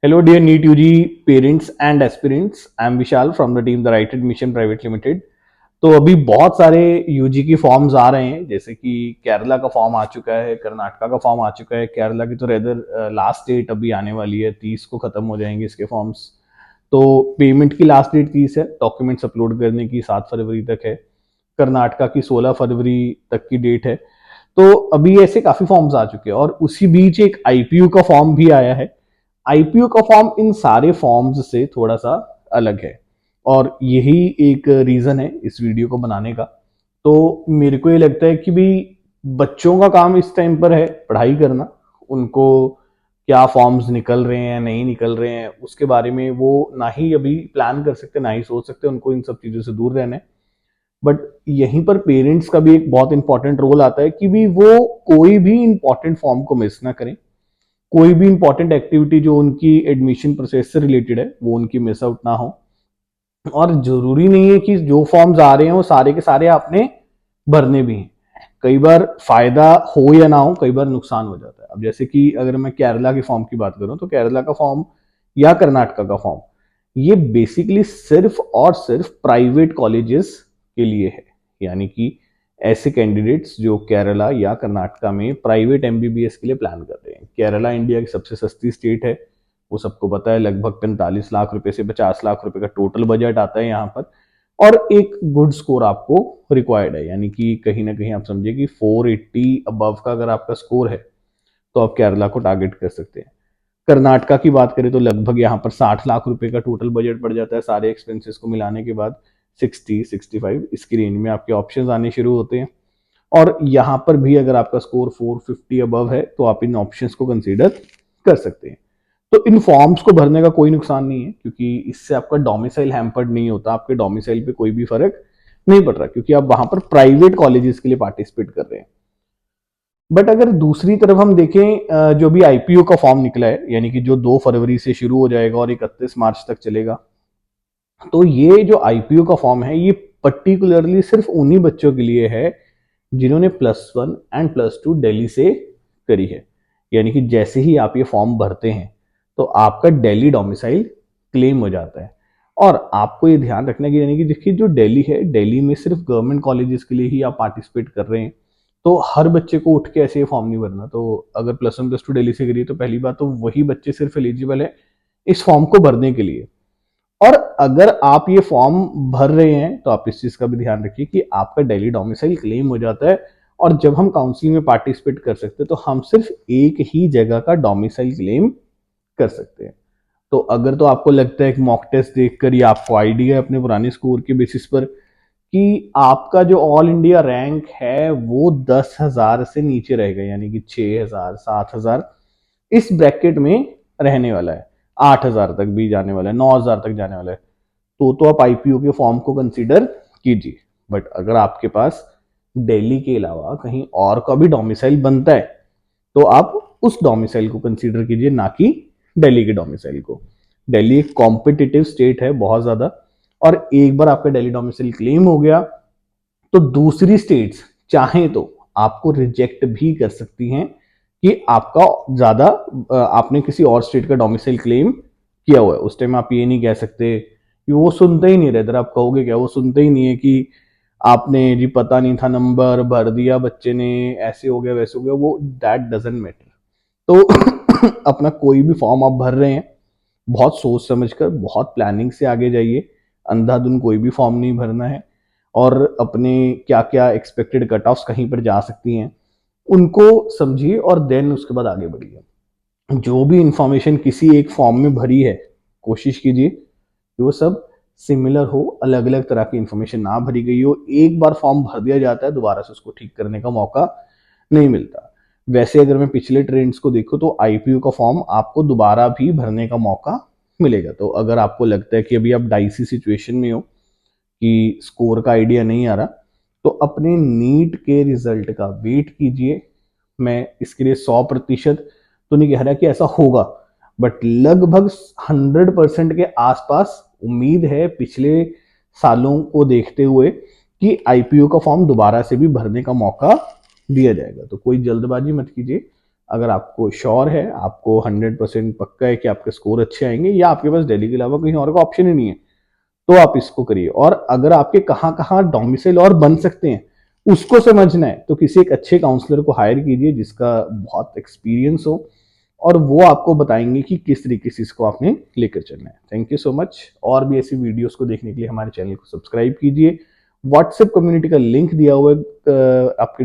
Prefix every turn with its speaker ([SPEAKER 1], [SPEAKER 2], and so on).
[SPEAKER 1] Hello, dear NEET UG parents and aspirants. I am Vishal from the team The Right Admission Private Limited. तो अभी बहुत सारे UG की forms आ रहे हैं, जैसे कि केरला का फॉर्म आ चुका है, कर्नाटका का फॉर्म आ चुका है। केरला की तो रेदर लास्ट डेट अभी आने वाली है, 30 को खत्म हो जाएंगे इसके फॉर्म्स। तो पेमेंट की लास्ट डेट 30 है, डॉक्यूमेंट्स अपलोड करने की 7 फरवरी तक है। कर्नाटका की 16 फरवरी तक की डेट है। तो अभी ऐसे काफी फॉर्म्स आ चुके हैं और उसी बीच एक आईपीयू का फॉर्म भी आया है। आईपीओ का फॉर्म इन सारे फॉर्म्स से थोड़ा सा अलग है और यही एक रीजन है इस वीडियो को बनाने का। तो मेरे को ये लगता है कि भी बच्चों का काम इस टाइम पर है पढ़ाई करना। उनको क्या फॉर्म्स निकल रहे हैं नहीं निकल रहे हैं उसके बारे में वो ना ही अभी प्लान कर सकते ना ही सोच सकते, उनको इन सब चीजों से दूर रहना है। बट यहीं पर पेरेंट्स का भी एक बहुत इंपॉर्टेंट रोल आता है कि भी वो कोई भी इंपॉर्टेंट फॉर्म को मिस ना करें। कोई भी इंपॉर्टेंट एक्टिविटी जो उनकी एडमिशन प्रोसेस से रिलेटेड है वो उनकी मिस आउट ना हो। और जरूरी नहीं है कि जो फॉर्म्स आ रहे हैं वो सारे के सारे आपने भरने भी हैं। कई बार फायदा हो या ना हो, कई बार नुकसान हो जाता है। अब जैसे कि अगर मैं केरला के फॉर्म की बात करूं तो केरला का फॉर्म या कर्नाटका का फॉर्म ये बेसिकली सिर्फ और सिर्फ प्राइवेट कॉलेजेस के लिए है। यानी कि ऐसे कैंडिडेट्स जो केरला या कर्नाटका में प्राइवेट एमबीबीएस के लिए प्लान कर रहे हैं। केरला इंडिया की सबसे सस्ती स्टेट है, वो सबको पता है। लगभग 45 लाख रुपए से 50 लाख रुपए का टोटल बजट आता है यहाँ पर। और एक गुड स्कोर आपको रिक्वायर्ड है, यानी कि कहीं ना कहीं आप समझिए कि 480 अबव का अगर आपका स्कोर है तो आप केरला को टारगेट कर सकते हैं। कर्नाटका की बात करें तो लगभग यहाँ पर 60 लाख रुपए का टोटल बजट पड़ जाता है, सारे एक्सपेंसेस को मिलाने के बाद 60-65 इसकी रेंज में आपके ऑप्शंस आने शुरू होते हैं। और यहाँ पर भी अगर आपका स्कोर 450 अबव है तो आप इन ऑप्शंस को कंसीडर कर सकते हैं। तो इन फॉर्म्स को भरने का कोई नुकसान नहीं है, क्योंकि इससे आपका डोमिसाइल हैम्पर्ड नहीं होता, आपके डोमिसाइल पे कोई भी फर्क नहीं पड़ रहा, क्योंकि आप वहां पर प्राइवेट कॉलेजेस के लिए पार्टिसिपेट कर रहे हैं। बट अगर दूसरी तरफ हम देखें, जो भी आईपीओ का फॉर्म निकला है, यानी कि जो 2 फरवरी से शुरू हो जाएगा और 31 मार्च तक चलेगा, तो ये जो आईपीओ का फॉर्म है ये पर्टिकुलरली सिर्फ उन्हीं बच्चों के लिए है जिन्होंने +1 एंड +2 दिल्ली से करी है। यानी कि जैसे ही आप ये फॉर्म भरते हैं तो आपका दिल्ली डोमिसाइल क्लेम हो जाता है। और आपको ये ध्यान रखना कि यानी कि देखिए जो दिल्ली है, दिल्ली में सिर्फ गवर्नमेंट कॉलेजेस के लिए ही आप पार्टिसिपेट कर रहे हैं। तो हर बच्चे को उठ के ऐसे ये फॉर्म नहीं भरना। तो अगर +1 +2 दिल्ली से करिए तो पहली बात तो वही बच्चे सिर्फ एलिजिबल है इस फॉर्म को भरने के लिए। और अगर आप ये फॉर्म भर रहे हैं तो आप इस चीज का भी ध्यान रखिए कि आपका दिल्ली डोमिसाइल क्लेम हो जाता है। और जब हम काउंसलिंग में पार्टिसिपेट कर सकते हैं तो हम सिर्फ एक ही जगह का डोमिसाइल क्लेम कर सकते हैं। तो अगर तो आपको लगता है कि मॉक टेस्ट देखकर या आपको आइडिया है अपने पुराने स्कोर के बेसिस पर कि आपका जो ऑल इंडिया रैंक है वो 10,000 से नीचे रहेगा, यानी कि 6,000 7,000 इस ब्रैकेट में रहने वाला है, 8,000 तक भी जाने वाला है, 9,000 तक जाने वाला है, तो आप आईपीओ के फॉर्म को कंसीडर कीजिए। बट अगर आपके पास दिल्ली के अलावा कहीं और का भी डोमिसाइल बनता है तो आप उस डोमिसाइल को कंसीडर कीजिए, ना कि दिल्ली के डोमिसाइल को। दिल्ली एक कॉम्पिटिटिव स्टेट है बहुत ज्यादा, और एक बार आपका दिल्ली डोमिसाइल क्लेम हो गया तो दूसरी स्टेट्स चाहें तो आपको रिजेक्ट भी कर सकती हैं कि आपका ज्यादा आपने किसी और स्टेट का डोमिसाइल क्लेम किया हुआ है। उस टाइम आप ये नहीं कह सकते कि वो सुनते ही नहीं रहे। इधर आप कहोगे क्या, वो सुनते ही नहीं है कि आपने जी पता नहीं था नंबर भर दिया बच्चे ने, ऐसे हो गया वैसे हो गया, वो दैट डजेंट मैटर। तो अपना कोई भी फॉर्म आप भर रहे हैं बहुत सोच समझकर, बहुत प्लानिंग से आगे जाइए। अंधाधुन कोई भी फॉर्म नहीं भरना है। और अपने क्या क्या एक्सपेक्टेड कट ऑफ्स कहीं पर जा सकती हैं उनको समझिए और देन उसके बाद आगे बढ़िए। जो भी इंफॉर्मेशन किसी एक फॉर्म में भरी है कोशिश कीजिए कि वो सब सिमिलर हो, अलग अलग तरह की इंफॉर्मेशन ना भरी गई हो। एक बार फॉर्म भर दिया जाता है, दोबारा से उसको ठीक करने का मौका नहीं मिलता। वैसे अगर मैं पिछले ट्रेंड्स को देखूं तो आईपीयू का फॉर्म आपको दोबारा भी भरने का मौका मिलेगा। तो अगर आपको लगता है कि अभी आप डाइसी सिचुएशन में हो कि स्कोर का आइडिया नहीं आ रहा, तो अपने नीट के रिजल्ट का वेट कीजिए। मैं इसके लिए 100% तो नहीं कह रहा कि ऐसा होगा, बट लगभग 100% के आसपास उम्मीद है पिछले सालों को देखते हुए कि आईपीओ का फॉर्म दोबारा से भी भरने का मौका दिया जाएगा। तो कोई जल्दबाजी मत कीजिए, अगर आपको श्योर है, आपको 100% पक्का है कि आपके स्कोर अच्छे आएंगे या आपके पास दिल्ली के अलावा कहीं और का ऑप्शन ही नहीं है, तो आप इसको करिए। और अगर आपके कहाँ कहाँ डोमिसाइल और बन सकते हैं उसको समझना है, तो किसी एक अच्छे काउंसलर को हायर कीजिए जिसका बहुत एक्सपीरियंस हो, और वो आपको बताएंगे कि किस तरीके से इसको आपने लेकर चलना है। Thank you so much. और भी ऐसी वीडियोस को देखने के लिए हमारे चैनल को सब्सक्राइब कीजिए। व्हाट्सएप कम्युनिटी का लिंक दिया हुआ है आपके